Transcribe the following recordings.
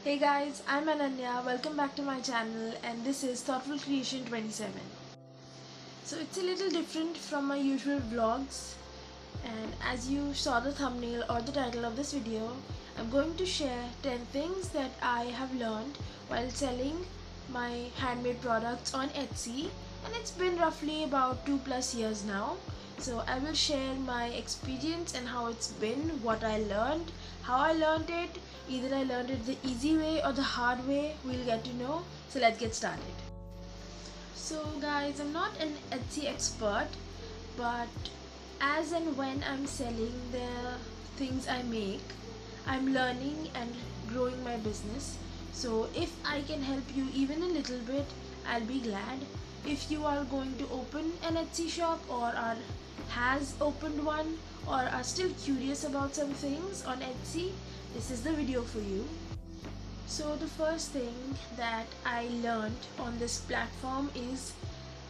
Hey guys, I'm Ananya. Welcome back to my channel, and this is Thoughtful Creation 27. So it's a little different from my usual vlogs, and as you saw the thumbnail or the title of this video, I'm going to share 10 things that I have learned while selling my handmade products on Etsy, and it's been roughly about 2+ years now. So I will share my experience and how it's been, what I learned, how I learned it. Either I learned it the easy way or the hard way, we'll get to know. So let's get started. So guys, I'm not an Etsy expert, but as and when I'm selling the things I make, I'm learning and growing my business. So if I can help you even a little bit, I'll be glad. If you are going to open an Etsy shop or has opened one or are still curious about some things on Etsy, this is the video for you. So the first thing that I learned on this platform is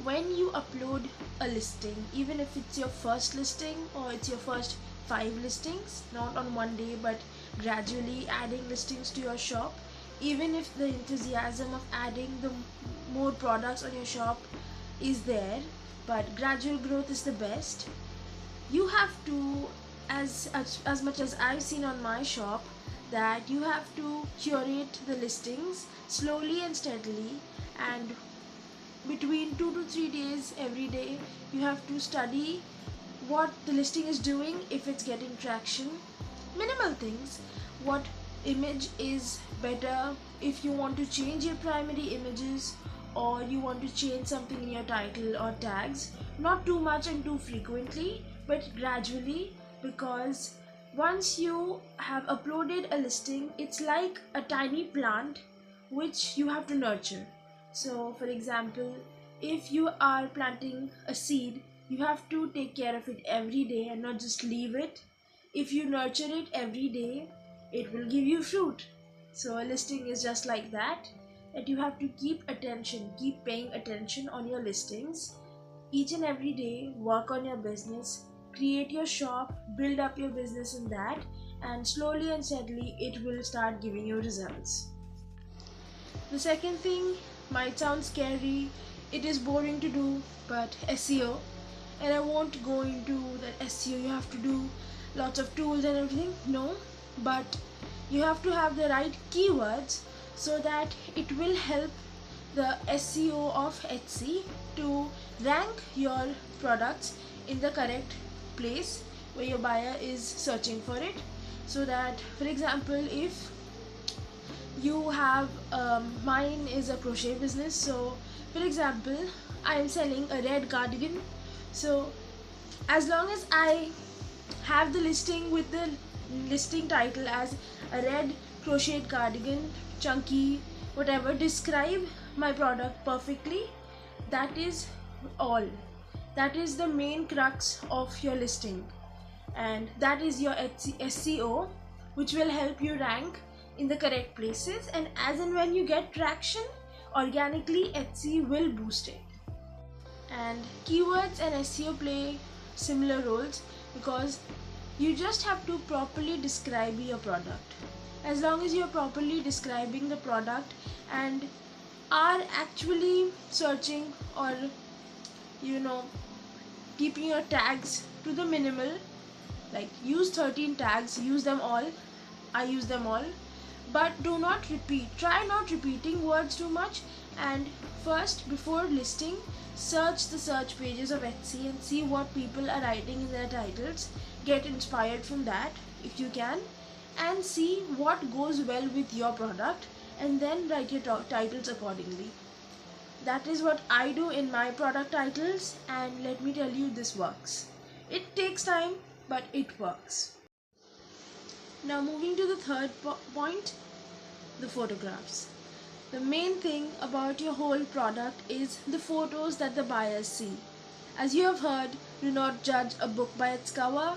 when you upload a listing, even if it's your first listing or it's your first 5 listings, not on one day but gradually adding listings to your shop, even if the enthusiasm of adding the more products on your shop is there, but gradual growth is the best. You have to, as much as I've seen on my shop, that you have to curate the listings slowly and steadily, and between 2 to 3 days every day you have to study what the listing is doing, if it's getting traction, minimal things, what image is better, if you want to change your primary images or you want to change something in your title or tags, not too much and too frequently but gradually, because once you have uploaded a listing, it's like a tiny plant which you have to nurture. So for example, if you are planting a seed, you have to take care of it every day and not just leave it. If you nurture it every day, it will give you fruit. So a listing is just like that you have to keep paying attention on your listings each and every day. Work on your business, create your shop, build up your business in that, and slowly and steadily it will start giving you results. The second thing might sound scary, it is boring to do, but SEO, and I won't go into that SEO, you have to do lots of tools and everything, no, but you have to have the right keywords so that it will help the SEO of Etsy to rank your products in the correct place where your buyer is searching for it. So that, for example, if you have mine is a crochet business, so for example I am selling a red cardigan, so as long as I have the listing with the listing title as a red crocheted cardigan, chunky, whatever, describe my product perfectly, that is all. That is the main crux of your listing, and that is your SEO, which will help you rank in the correct places, and as and when you get traction organically, Etsy will boost it. And keywords and SEO play similar roles, because you just have to properly describe your product. As long as you're properly describing the product and are actually searching or keeping your tags to the minimal, like use 13 tags, use them all, I use them all, but do not repeat, try not repeating words too much. And first, before listing, search the search pages of Etsy and see what people are writing in their titles, get inspired from that if you can, and see what goes well with your product, and then write your titles accordingly. That is what I do in my product titles, and let me tell you, this works. It takes time, but it works. Now moving to the third point, the photographs. The main thing about your whole product is the photos that the buyers see. As you have heard, do not judge a book by its cover.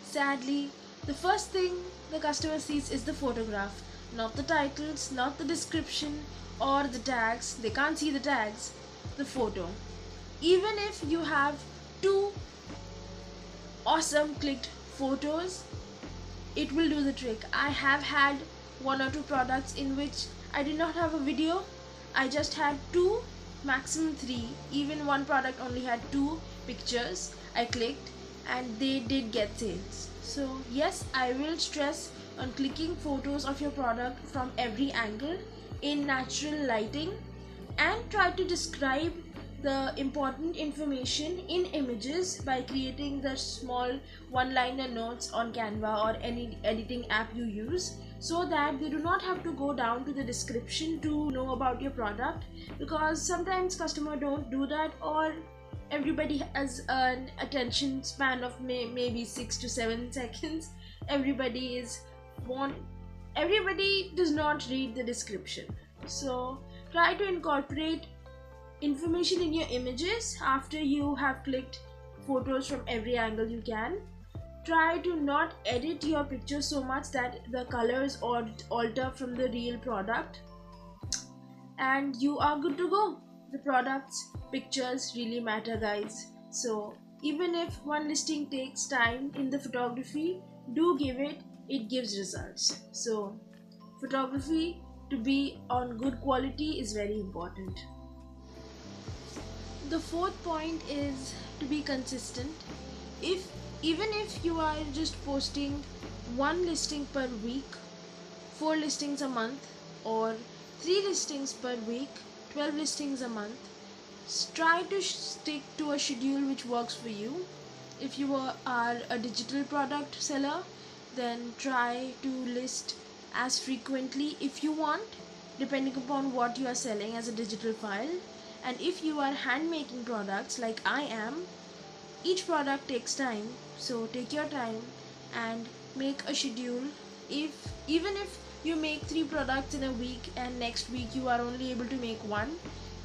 Sadly, the first thing the customer sees is the photograph, not the titles, not the description or the tags. They can't see the tags, the photo. Even if you have 2 awesome clicked photos, it will do the trick. I have had one or two products in which I did not have a video. I just had two, maximum three. Even one product only had two pictures. I clicked and they did get sales. So yes, I will stress on clicking photos of your product from every angle in natural lighting, and try to describe the important information in images by creating the small one-liner notes on Canva or any editing app you use, so that they do not have to go down to the description to know about your product, because sometimes customers don't do that, or everybody has an attention span of maybe 6 to 7 seconds. Everybody does not read the description. So try to incorporate information in your images after you have clicked photos from every angle you can. Try to not edit your picture so much that the colors alter from the real product, and you are good to go. The product's pictures really matter, guys. So even if one listing takes time in the photography, do give it. It gives results. So photography to be on good quality is very important. The fourth point is to be consistent. Even if you are just posting one listing per week, 4 listings a month, or 3 listings per week, 12 listings a month, try to stick to a schedule which works for you. If you are a digital product seller, then try to list as frequently if you want, depending upon what you are selling as a digital file. And if you are hand making products like I am, each product takes time, so take your time and make a schedule. Even if you make 3 products in a week and next week you are only able to make 1,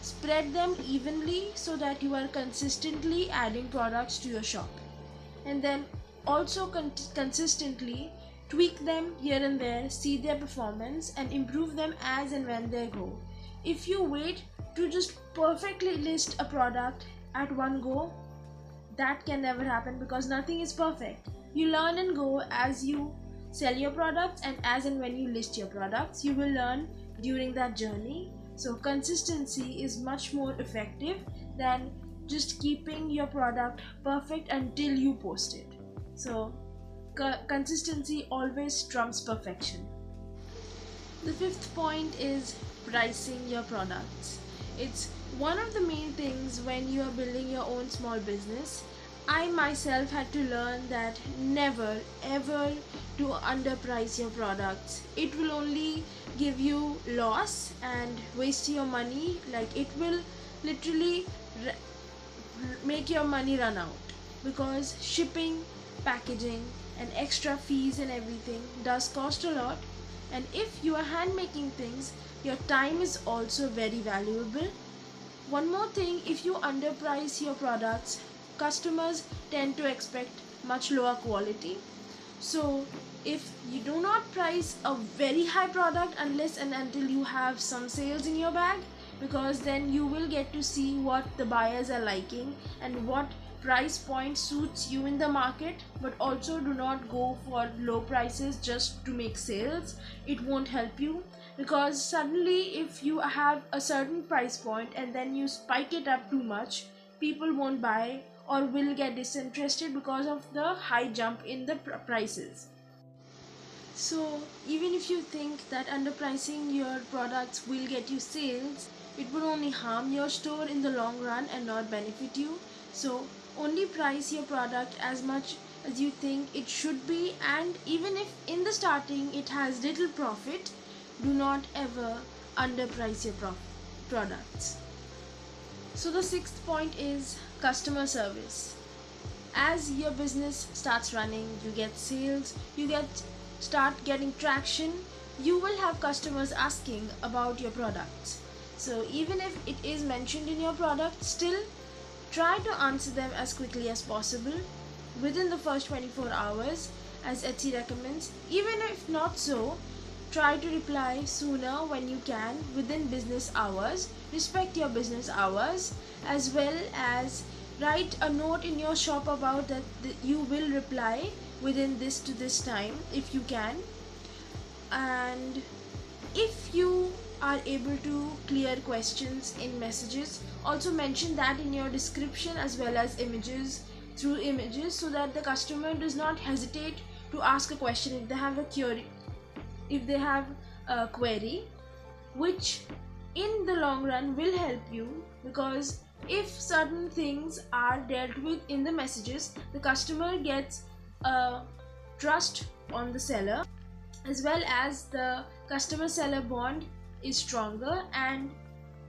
spread them evenly so that you are consistently adding products to your shop. And then also consistently tweak them here and there, see their performance and improve them as and when they go. If you wait to just perfectly list a product at one go, that can never happen, because nothing is perfect. You learn and go as you sell your products, and as and when you list your products, you will learn during that journey. So consistency is much more effective than just keeping your product perfect until you post it. So consistency always trumps perfection. The fifth point is pricing your products. It's one of the main things when you are building your own small business. I myself had to learn that never ever to underprice your products. It will only give you loss and waste your money. Like, it will literally make your money run out, because shipping, packaging and extra fees and everything does cost a lot. And if you are hand making things, your time is also very valuable. One more thing, if you underprice your products, customers tend to expect much lower quality. So if you do not price a very high product unless and until you have some sales in your bag, because then you will get to see what the buyers are liking and what price point suits you in the market. But also do not go for low prices just to make sales. It won't help you, because suddenly if you have a certain price point and then you spike it up too much, people won't buy or will get disinterested because of the high jump in the prices. So even if you think that underpricing your products will get you sales, it will only harm your store in the long run and not benefit you. So only price your product as much as you think it should be, and even if in the starting it has little profit, do not ever underprice your products. So the sixth point is customer service. As your business starts running, you get sales, start getting traction, you will have customers asking about your products. So even if it is mentioned in your product, still try to answer them as quickly as possible within the first 24 hours as Etsy recommends. Even if not so, try to reply sooner when you can within business hours. Respect your business hours, as well as write a note in your shop about that you will reply within this to this time if you can. And if you are able to clear questions in messages, also mention that in your description as well as images, through images, so that the customer does not hesitate to ask a question if they have a query, which in the long run will help you, because if certain things are dealt with in the messages, the customer gets a trust on the seller, as well as the customer seller bond is stronger, and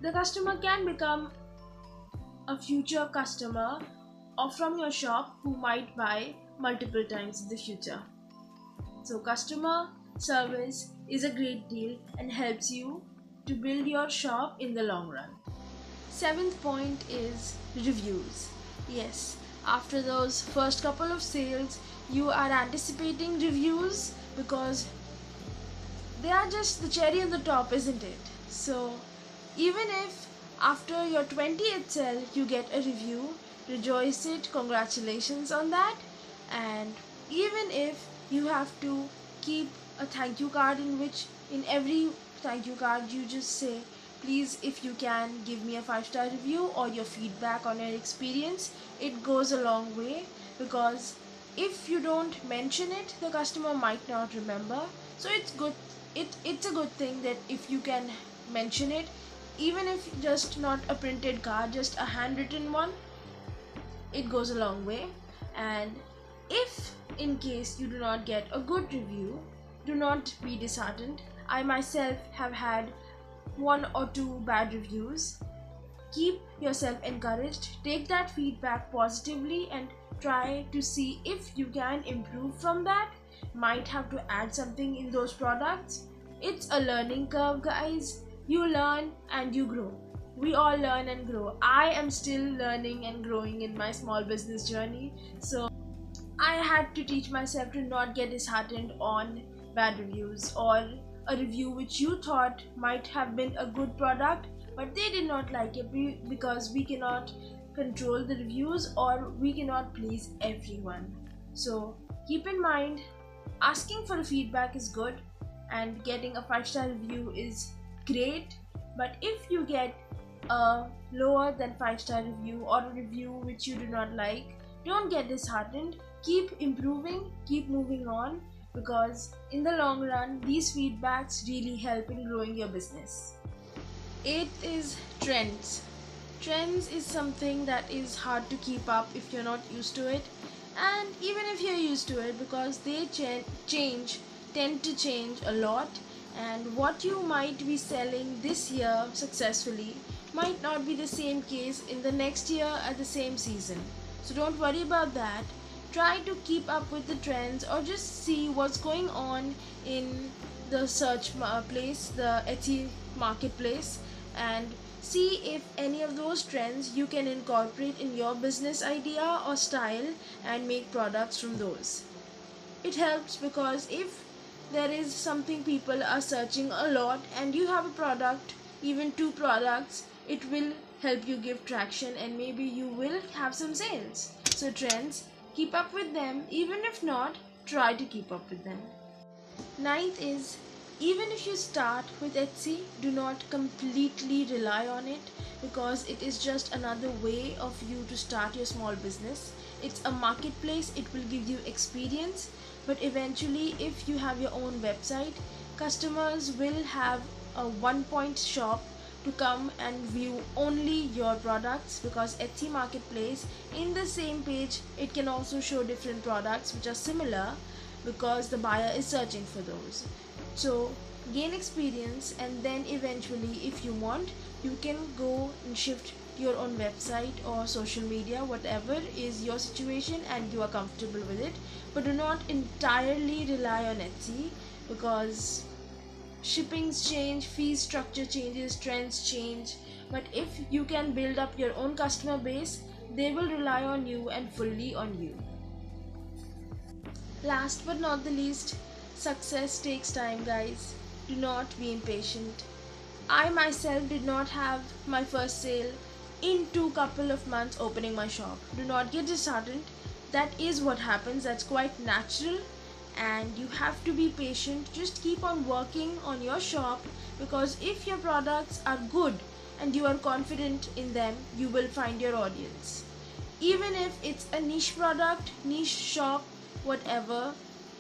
the customer can become a future customer or from your shop who might buy multiple times in the future. So customer service is a great deal and helps you to build your shop in the long run. Seventh point is reviews. Yes, after those first couple of sales, you are anticipating reviews because they are just the cherry on the top, isn't it? So even if after your 20th sale you get a review, rejoice it, congratulations on that. And even if you have to keep a thank you card, in which in every thank you card you just say, please, if you can give me a 5-star review or your feedback on your experience, it goes a long way, because if you don't mention it, the customer might not remember. So it's good, it's a good thing that if you can mention it, even if just not a printed card, just a handwritten one, it goes a long way. And if in case you do not get a good review, do not be disheartened. I myself have had 1 or 2 bad reviews. Keep yourself encouraged, take that feedback positively and try to see if you can improve from that. Might have to add something in those products. It's a learning curve, guys. You learn and you grow. We all learn and grow. I am still learning and growing in my small business journey, so I had to teach myself to not get disheartened on bad reviews, or a review which you thought might have been a good product but they did not like it, because we cannot control the reviews or we cannot please everyone. So keep in mind, asking for a feedback is good and getting a 5-star review is great, but if you get a lower than 5-star review or a review which you do not like, don't get disheartened. Keep improving, keep moving on, because in the long run these feedbacks really help in growing your business. 8th is trends. Trends is something that is hard to keep up if you're not used to it, and even if you're used to it, because they tend to change a lot, and what you might be selling this year successfully might not be the same case in the next year at the same season. So don't worry about that. Try to keep up with the trends, or just see what's going on in the search place, the Etsy marketplace, and see if any of those trends you can incorporate in your business idea or style and make products from those. It helps, because if there is something people are searching a lot and you have a product, even 2 products, it will help you give traction and maybe you will have some sales. So trends, keep up with them. Even if not, try to keep up with them. 9th is, even if you start with Etsy, do not completely rely on it, because it is just another way of you to start your small business. It's a marketplace, it will give you experience, but eventually if you have your own website, customers will have a one-point shop to come and view only your products, because Etsy marketplace, in the same page it can also show different products which are similar, because the buyer is searching for those. So gain experience, and then eventually if you want, you can go and shift your own website or social media, whatever is your situation and you are comfortable with it. But do not entirely rely on Etsy, because shippings change, fee structure changes, trends change. But if you can build up your own customer base, they will rely on you and fully on you. Last but not the least, success takes time, guys. Do not be impatient. I myself did not have my first sale in 2 couple of months opening my shop. Do not get disheartened. That is what happens. That's quite natural. and you have to be patient. Just keep on working on your shop, because if your products are good and you are confident in them, you will find your audience. Even if it's a niche product, niche shop, whatever,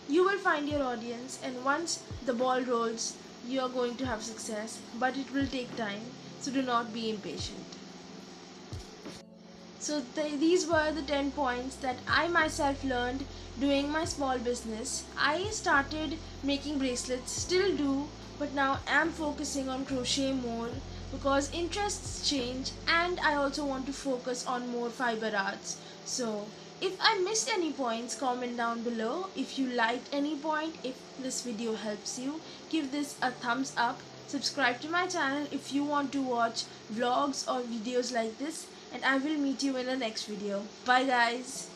you will find your audience, and once the ball rolls, you are going to have success, but it will take time, so do not be impatient. So these were the 10 points that I myself learned doing my small business. I started making bracelets, still do, but now am focusing on crochet more because interests change, and I also want to focus on more fiber arts. So if I missed any points, comment down below. If you liked any point, if this video helps you, give this a thumbs up. Subscribe to my channel if you want to watch vlogs or videos like this, and I will meet you in the next video. Bye guys.